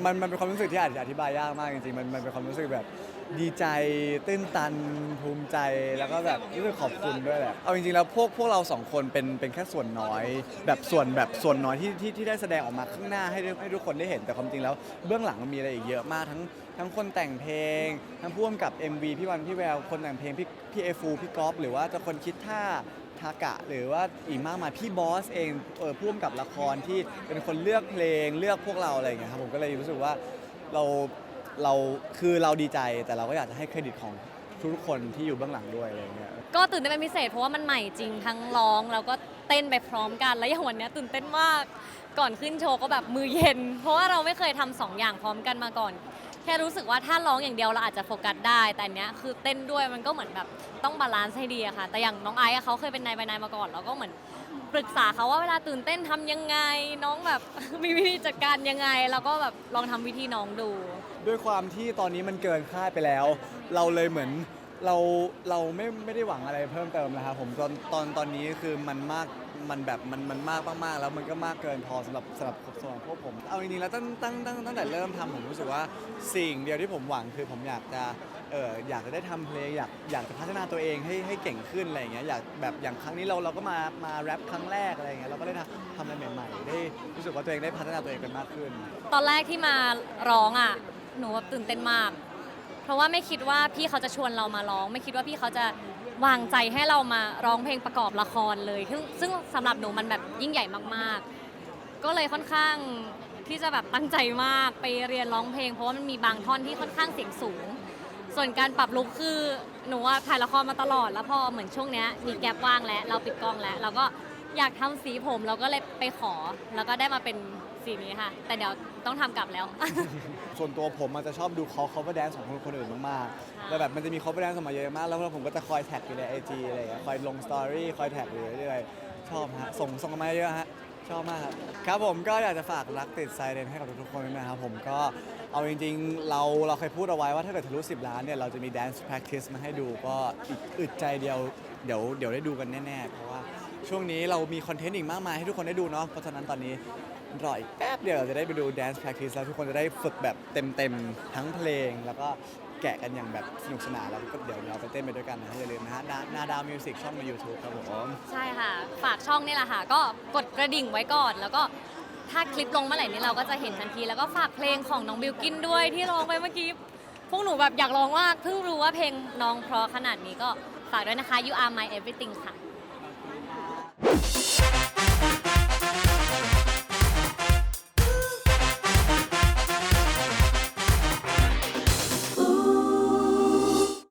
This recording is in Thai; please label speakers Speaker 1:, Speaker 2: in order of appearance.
Speaker 1: มันเป็นความรู้สึกที่อาจจะอธิบายยากมากจริงๆมันเป็นความรู้สึกแบบดีใจตื้นตันภูมิใจแล้วก็แบบรู้สึกขอบคุณด้วยแหละเอาจริงๆแล้วพวกเราสองคนเป็นแค่ส่วนน้อยแบบส่วนน้อยที่ได้แสดงออกมาข้างหน้าให้ทุกคนได้เห็นแต่ความจริงแล้วเบื้องหลังมันมีอะไรอีกเยอะมากทั้งคนแต่งเพลงทั้งพ่วงกับ MV พี่วันพี่แววคนแต่งเพลงพี่เอฟูพี่ก๊อฟหรือว่าจะคนคิดท่าทากะหรือว่าอีกมากมายพี่บอสเองพ่วงกับละครที่เป็นคนเลือกเพลงเลือกพวกเราอะไรอย่างเงี้ยครับผมก็เลยรู้สึกว่าเราเราดีใจแต่เราก็อยากจะให้เครดิตของทุกคนที่อยู่เบื้องหลังด้วยอะไรอย่างเงี้ย
Speaker 2: ก็ตื่นเต้นเป็นพิเศษเพราะว่ามันใหม่จริงทั้งร้องแล้วก็เต้นไปพร้อมกันแล้วอย่างวันเนี้ยตื่นเต้นมากก่อนขึ้นโชว์ก็แบบมือเย็นเพราะว่าเราไม่เคยทำสองอย่างพร้อมกันมาก่อนแค่รู้สึกว่าถ้าร้องอย่างเดียวเราอาจจะโฟกัสได้แต่อันเนี้ยคือเต้นด้วยมันก็เหมือนแบบต้องบาลานซ์ให้ดีอะค่ะแต่อย่างน้องไอซ์อะเขาเคยเป็นนายบายนายมาก่อนแล้วก็เหมือนปรึกษาเขาว่าเวลาตื่นเต้นทำยังไงน้องแบบ มีวิธีจัดการยังไงแล้วก็แบบลองทำวิธีน้องดู
Speaker 1: ด้วยความที่ตอนนี้มันเกินคาดไปแล้วเราเลยเหมือนเราไม่ได้หวังอะไรเพิ่มเติมนะครับผมตอนนี้คือมันมากมันแบบมันมากมากๆแล้วมันก็มากเกินพอสำหรับพวกผมเอาจริงๆแล้วตั้งแต่เริ่มทำผมรู้สึกว่าสิ่งเดียวที่ผมหวังคือผมอยากจะได้ทำเพลงอยากจะพัฒนาตัวเองให้เก่งขึ้นอะไรอย่างเงี้ยอยากแบบอย่างครั้งนี้เราก็มาแรปครั้งแรกอะไรอย่างเงี้ยเราก็ได้ทำอะไรใหม่ๆได้รู้สึกว่าตัวเองได้พัฒนาตัวเองเป็นมากขึ้น
Speaker 2: ตอนแรกที่มาร้องอ่ะหนูแบบตื่นเต้นมาก เพราะว่าไม่คิดว่าพี่เขาจะชวนเรามาร้อง ไม่คิดว่าพี่เขาจะวางใจให้เรามาร้องเพลงประกอบละครเลยซึ่งสำหรับหนูมันแบบยิ่งใหญ่มากๆ ก็เลยค่อนข้างที่จะแบบตั้งใจมากไปเรียนร้องเพลงเพราะว่ามันมีบางท่อนที่ค่อนข้างเสียงสูง ส่วนการปรับลุคคือหนูว่าถ่ายละครมาตลอดแล้วพอเหมือนช่วงเนี้ยมีแกลบว่างแล้วเราปิดกล้องแล้วเราก็อยากทำสีผมเราก็เลยไปขอแล้วก็ได้มาเป็นสีนี้ค่ะ แต่เดี๋ยวต้องทำกลับแล้ว
Speaker 1: ส่วนตัวผมมันจะชอบดูcover dance ของคนอื่นมากๆแล้วแบบมันจะมี cover dance ออกมาเยอะมากแล้วผมก็จะคอยแท็กอยู่ใน IG อะไรอย่างเงี้ยคอยลงสตอรี่คอยแท็กอยู่เรื่อยๆชอบฮะส่งกันมาเยอะฮะชอบมากครับครับผมก็อยากจะฝากรักติดไซเรนให้กับทุกๆคนด้วยนะครับผมก็เอาจริงๆเราเคยพูดเอาไว้ว่าถ้าเกิดทะลุ10 ล้านเนี่ยเราจะมี dance practice มาให้ดูก็อีกอึดใจเดียวเดี๋ยวได้ดูกันแน่ๆเพราะว่าช่วงนี้เรามีคอนเทนต์อีกมากมายให้ทุกคนได้ดูเนาะเพราะฉะนั้นตอนนี้ รออีกแป๊บเดียวเราจะได้ไปดู Dance Practice แล้วทุกคนจะได้ฝึกแบบเต็มทั้งเพลง แล้วก็แกะกันอย่างแบบสนุกสนานแล้วก็เดี๋ยวเราไปเต้นไปด้วยกันนะอย่าลืมนะฮะนาดาวมิวสิกช่องใน YouTube ครับผม
Speaker 2: ใช่ค่ะ ฝากช่องนี่แหละค่ะ ก็กดกระดิ่งไว้ก่อน แล้วก็ถ้าคลิปลงเมื่อไหร่นี้เราก็จะเห็นทันที แล้วก็ฝากเพลงของน้องบิวกินด้วยที่ร้องไปเมื่อกี้ พวกหนูแบบอยากร้องมากเพิ่งรู้ว่าเพลงน้องเพราะขนาดนี้ก็ฝากด้วยนะคะ You Are My Everything ค่ะ